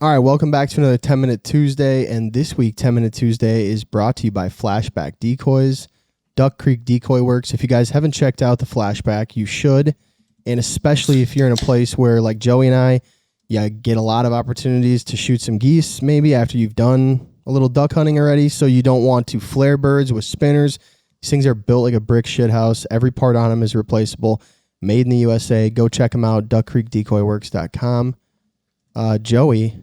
All right, welcome back to another 10-Minute Tuesday, and this week 10-Minute Tuesday is brought to you by Flashback Decoys, Duck Creek Decoy Works. If you guys haven't checked out the Flashback, you should, and especially if you're in a place where, like Joey and I, you get a lot of opportunities to shoot some geese, maybe after you've done a little duck hunting already, so you don't want to flare birds with spinners. These things are built like a brick shit house. Every part on them is replaceable, made in the USA. Go check them out, duckcreekdecoyworks.com. Joey,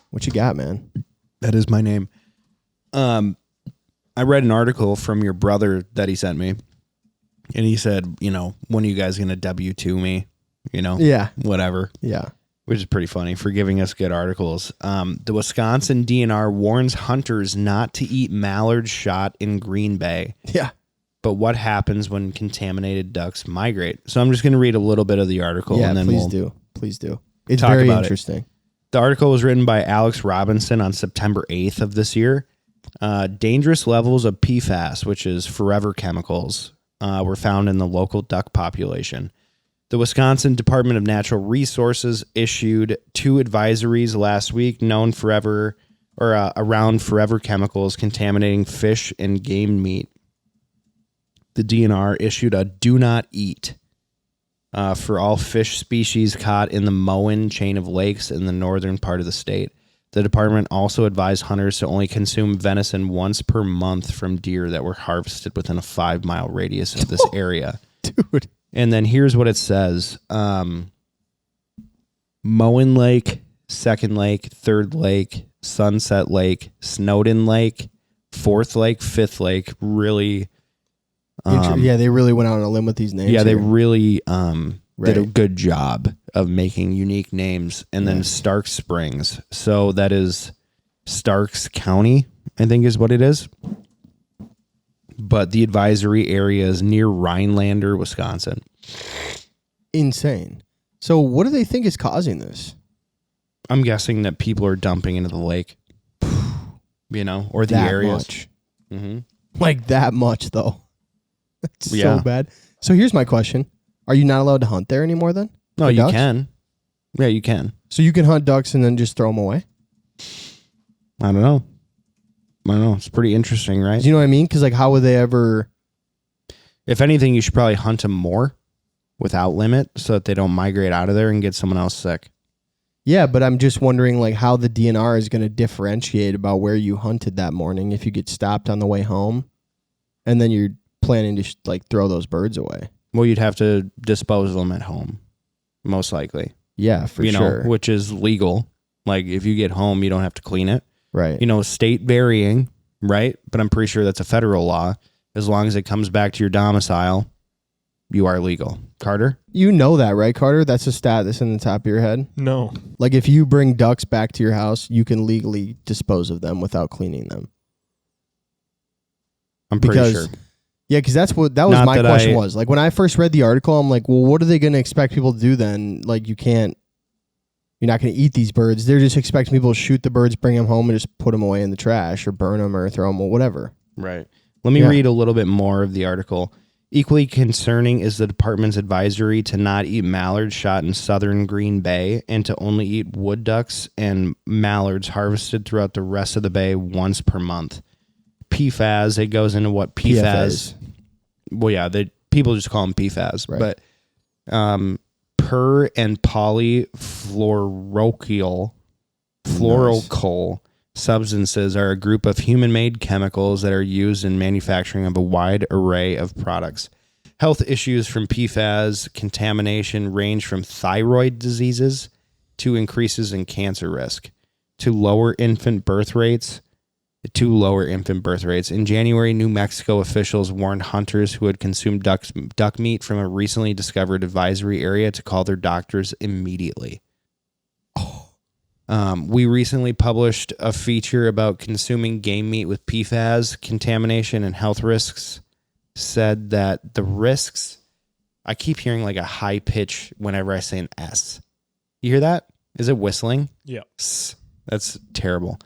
what you got, man? That is my name. I read an article from your brother that he sent me, and he said, when are you guys going to W-2 me? Yeah. Whatever. Yeah. Which is pretty funny for giving us good articles. The Wisconsin DNR warns hunters not to eat mallards shot in Green Bay. Yeah. But what happens when contaminated ducks migrate? So I'm just going to read a little bit of the article. Yeah, and then Please do. It's talk very about interesting. The article was written by Alex Robinson on September 8th of this year. Dangerous levels of PFAS, which is forever chemicals, were found in the local duck population. The Wisconsin Department of Natural Resources issued 2 advisories last week around forever chemicals contaminating fish and game meat. The DNR issued a do not eat for all fish species caught in the Moen chain of lakes in the northern part of the state. The department also advised hunters to only consume venison once per month from deer that were harvested within a 5-mile radius of this area. Dude. And then here's what it says. Moen Lake, Second Lake, Third Lake, Sunset Lake, Snowden Lake, Fourth Lake, Fifth Lake, really... yeah, they really went out on a limb with these names. Yeah, they here. really did a good job of making unique names. And then Starks Springs. So that is Starks County, I think is what it is. But the advisory area is near Rhinelander, Wisconsin. Insane. So what do they think is causing this? I'm guessing that people are dumping into the lake, or the that areas. Much. Mm-hmm. Like that much, though. That's Yeah. so bad. So here's my question. Are you not allowed to hunt there anymore then? No, For you ducks? can. Yeah, you can. So you can hunt ducks and then just throw them away? I don't know. It's pretty interesting, right? Do you know what I mean? Because how would they ever... If anything, you should probably hunt them more without limit so that they don't migrate out of there and get someone else sick. Yeah, but I'm just wondering how the DNR is going to differentiate about where you hunted that morning if you get stopped on the way home and then you're planning to throw those birds away. Well, you'd have to dispose of them at home, most likely. Yeah, for sure. Which is legal. Like if you get home, you don't have to clean it. Right. State varying, right? But I'm pretty sure that's a federal law. As long as it comes back to your domicile, you are legal. Carter? You know that, right, Carter? That's a stat that's in the top of your head. No. If you bring ducks back to your house, you can legally dispose of them without cleaning them. I'm pretty sure. Yeah, because that was Not my that question was. When I first read the article, I'm like, well, what are they going to expect people to do then? You're not going to eat these birds. They're just expecting people to shoot the birds, bring them home, and just put them away in the trash or burn them or throw them or whatever. Right. Let me read a little bit more of the article. Equally concerning is the department's advisory to not eat mallards shot in southern Green Bay and to only eat wood ducks and mallards harvested throughout the rest of the bay once per month. PFAS, it goes into what PFAS. Well, yeah, people just call them PFAS, right. But per and polyfluoroalkyl substances are a group of human-made chemicals that are used in manufacturing of a wide array of products. Health issues from PFAS contamination range from thyroid diseases to increases in cancer risk to lower infant birth rates. In January, New Mexico officials warned hunters who had consumed duck meat from a recently discovered advisory area to call their doctors immediately. We recently published a feature about consuming game meat with PFAS contamination and health risks. Said that the risks, I keep hearing a high pitch whenever I say an S. You hear that? Is it whistling? Yeah. That's terrible.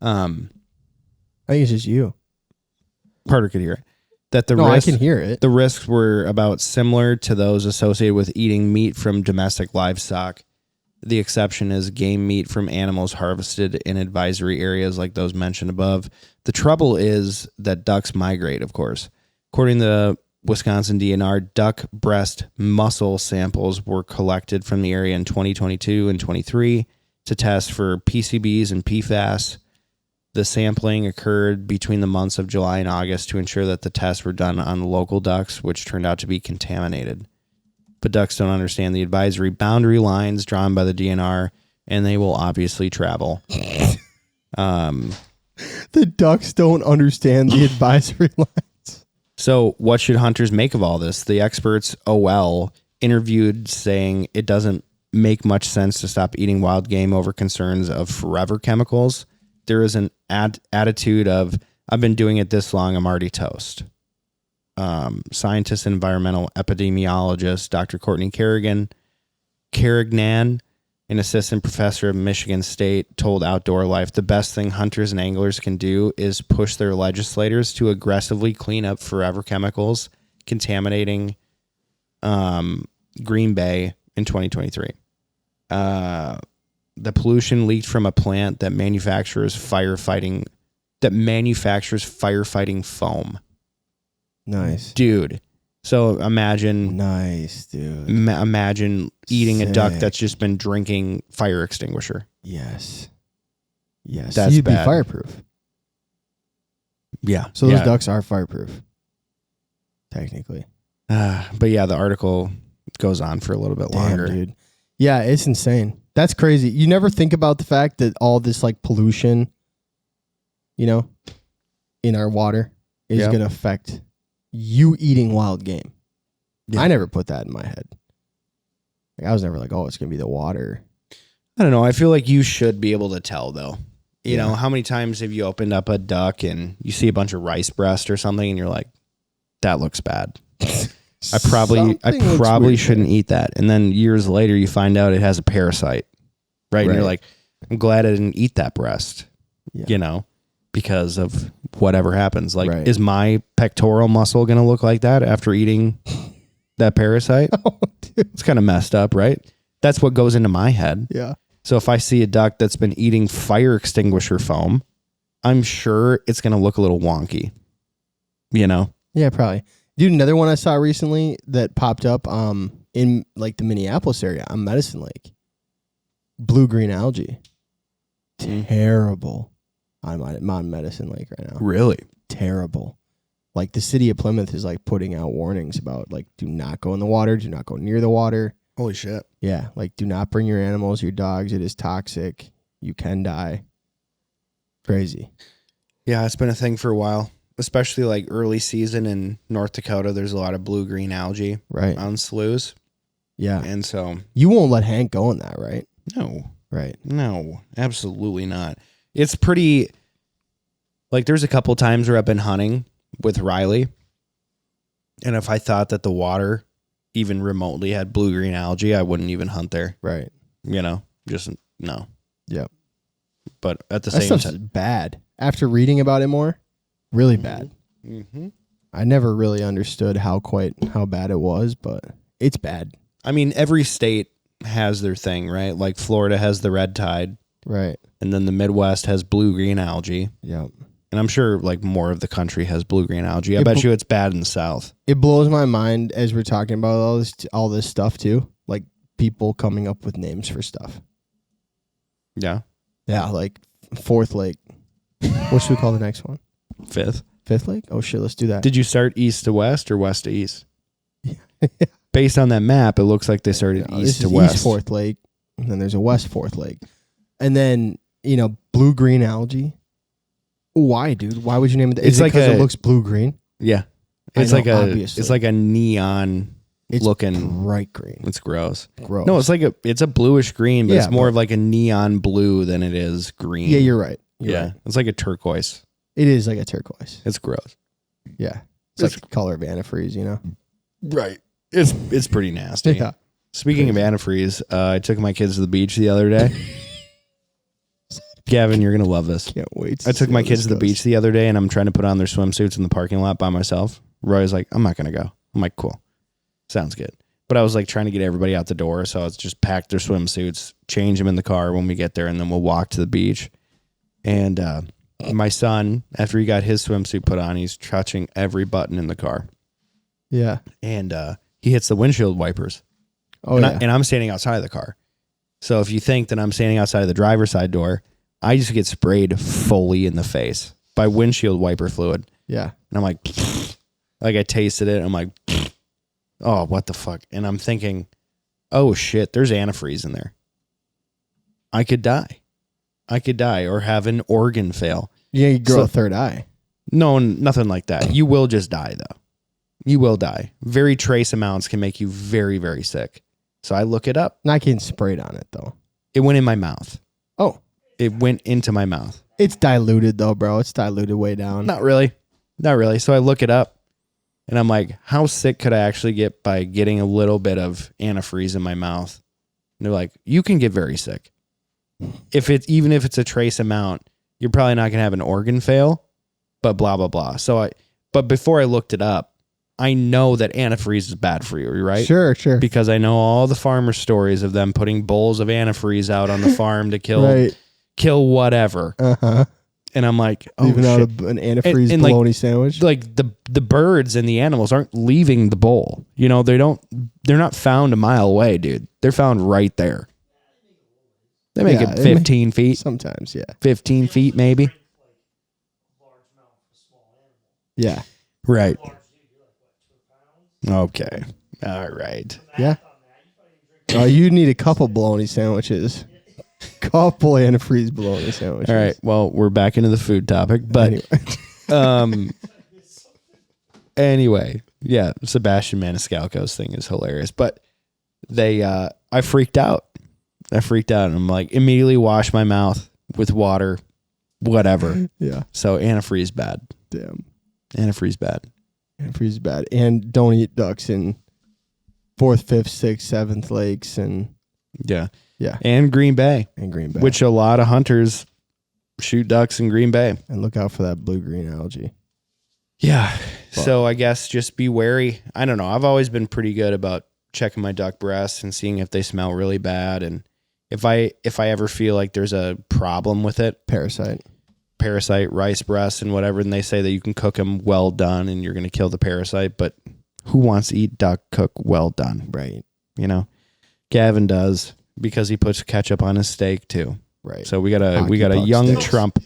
I think it's just you. Carter could hear it. I can hear it. The risks were about similar to those associated with eating meat from domestic livestock. The exception is game meat from animals harvested in advisory areas like those mentioned above. The trouble is that ducks migrate, of course. According to the Wisconsin DNR, duck breast muscle samples were collected from the area in 2022 and 23 to test for PCBs and PFAS. The sampling occurred between the months of July and August to ensure that the tests were done on local ducks, which turned out to be contaminated. But ducks don't understand the advisory boundary lines drawn by the DNR, and they will obviously travel. The ducks don't understand the advisory lines. So what should hunters make of all this? The experts, OL, interviewed saying it doesn't make much sense to stop eating wild game over concerns of forever chemicals. There is an attitude of, I've been doing it this long, I'm already toast. Scientist and environmental epidemiologist Dr. Courtney Carrignan, an assistant professor of Michigan State, told Outdoor Life the best thing hunters and anglers can do is push their legislators to aggressively clean up forever chemicals contaminating Green Bay in 2023. The pollution leaked from a plant that manufactures firefighting foam. Nice. Dude. So imagine Nice, dude. Imagine eating a duck Sick. that's just been drinking fire extinguisher. Yes. Yes. That's You'd bad. be fireproof. Yeah. So those ducks are fireproof. Technically. But yeah, the article goes on for a little bit longer. Dude. Yeah, it's insane. That's crazy. You never think about the fact that all this like pollution, in our water is going to affect you eating wild game. Yeah. I never put that in my head. Like, I was never like, oh, it's going to be the water. I don't know. I feel like you should be able to tell though. You know, how many times have you opened up a duck and you see a bunch of rice breast or something and you're like, that looks bad. I probably shouldn't eat that. And then years later you find out it has a parasite. Right? And you're like, I'm glad I didn't eat that breast. Yeah. Because of whatever happens. Like, is my pectoral muscle going to look like that after eating that parasite? Oh, it's kind of messed up, right? That's what goes into my head. Yeah. So if I see a duck that's been eating fire extinguisher foam, I'm sure it's going to look a little wonky. Yeah, probably. Dude, another one I saw recently that popped up in like the Minneapolis area on Medicine Lake. Blue-green algae. Terrible on Medicine Lake right now. Really? Terrible. Like the city of Plymouth is like putting out warnings about like, do not go in the water, do not go near the water. Holy shit. Yeah, like do not bring your animals, your dogs. It is toxic. You can die. Crazy. Yeah, it's been a thing for a while, especially like early season in North Dakota. There's a lot of blue-green algae on sloughs. Yeah. And so you won't let Hank go in that, right? No. Right. No, absolutely not. It's pretty, like there's a couple times where I've been hunting with Riley, and if I thought that the water even remotely had blue-green algae, I wouldn't even hunt there. Right. Just no. Yep. But at the that same time, bad. After reading about it more, really bad. Mm-hmm. I never really understood how bad it was, but it's bad. I mean, every state has their thing, right? Like Florida has the red tide. Right. And then the Midwest has blue-green algae. Yep. And I'm sure like more of the country has blue-green algae. I bet you it's bad in the South. It blows my mind as we're talking about all this stuff too. Like people coming up with names for stuff. Yeah. Yeah, like Fourth Lake. What should we call the next one? Fifth Lake? Oh shit, let's do that. Did you start east to west or west to east? Based on that map, it looks like they started east to west. East Fourth Lake, and then there's a West Fourth Lake. And then, blue-green algae. Why, dude? Why would you name it that? Is it because it looks blue-green? Yeah. It's like a neon looking bright green. It's gross. Gross. No, it's a bluish green, but it's more of like a neon blue than it is green. Yeah, you're right. You're right. It's like a turquoise. It is like a turquoise. It's gross. Yeah. It's like the color of antifreeze, Right. It's pretty nasty. Yeah. Speaking of antifreeze, I took my kids to the beach the other day. Gavin, you're going to love this. Can't wait. I took my kids to the beach the other day, and I'm trying to put on their swimsuits in the parking lot by myself. Roy's like, I'm not going to go. I'm like, cool. Sounds good. But I was like trying to get everybody out the door, so I was just pack their swimsuits, change them in the car when we get there, and then we'll walk to the beach. And my son, after he got his swimsuit put on, he's touching every button in the car. Yeah. And he hits the windshield wipers. Oh, And I'm standing outside of the car. So if you think that I'm standing outside of the driver's side door, I just get sprayed fully in the face by windshield wiper fluid. Yeah. And I'm like I tasted it. I'm like, oh, what the fuck? And I'm thinking, oh shit, there's antifreeze in there. I could die or have an organ fail. Yeah, you grow a third eye. No, nothing like that. You will just die, though. You will die. Very trace amounts can make you very, very sick. So I look it up. Not getting sprayed on it, though. It went in my mouth. Oh. It went into my mouth. It's diluted, though, bro. It's diluted way down. Not really. So I look it up, and I'm like, how sick could I actually get by getting a little bit of antifreeze in my mouth? And they're like, you can get very sick. Even if it's a trace amount, you're probably not going to have an organ fail, but blah, blah, blah. But before I looked it up, I know that antifreeze is bad for you, right? Sure. Because I know all the farmer stories of them putting bowls of antifreeze out on the farm to kill whatever. Uh-huh. And I'm like, oh, leaving shit. out an antifreeze bologna sandwich. Like the birds and the animals aren't leaving the bowl. You know, they're not found a mile away, dude. They're found right there. They make it 15 feet. Sometimes, yeah. 15 feet, maybe. Yeah. Right. Okay. All right. Yeah. Oh, you need a couple bologna sandwiches. Couple antifreeze bologna sandwiches. All right. Well, we're back into the food topic, but anyway, yeah, Sebastian Maniscalco's thing is hilarious, but I freaked out. And I'm like, immediately wash my mouth with water, whatever. Yeah. So antifreeze bad. Damn. Antifreeze bad. Antifreeze bad. And don't eat ducks in 4th, 5th, 6th, 7th lakes and yeah. Yeah. And Green Bay. Which a lot of hunters shoot ducks in Green Bay. And look out for that blue-green algae. Yeah. But, so I guess just be wary. I don't know. I've always been pretty good about checking my duck breasts and seeing if they smell really bad. And if I ever feel like there's a problem with it. Parasite, rice breasts and whatever. And they say that you can cook them well done and you're going to kill the parasite. But who wants to eat duck cooked well done? Right. You know, Gavin does because he puts ketchup on his steak too. Right. So we got a young sticks. Trump.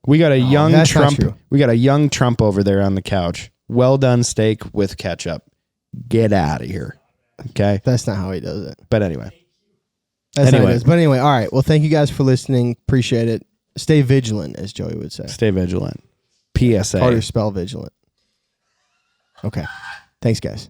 We got a young Trump. We got a young Trump over there on the couch. Well done steak with ketchup. Get out of here. Okay. That's not how he does it. But anyway. That's not how he does. But anyway, all right. Well, thank you guys for listening. Appreciate it. Stay vigilant, as Joey would say. Stay vigilant. PSA. Harder spell vigilant. Okay. Thanks, guys.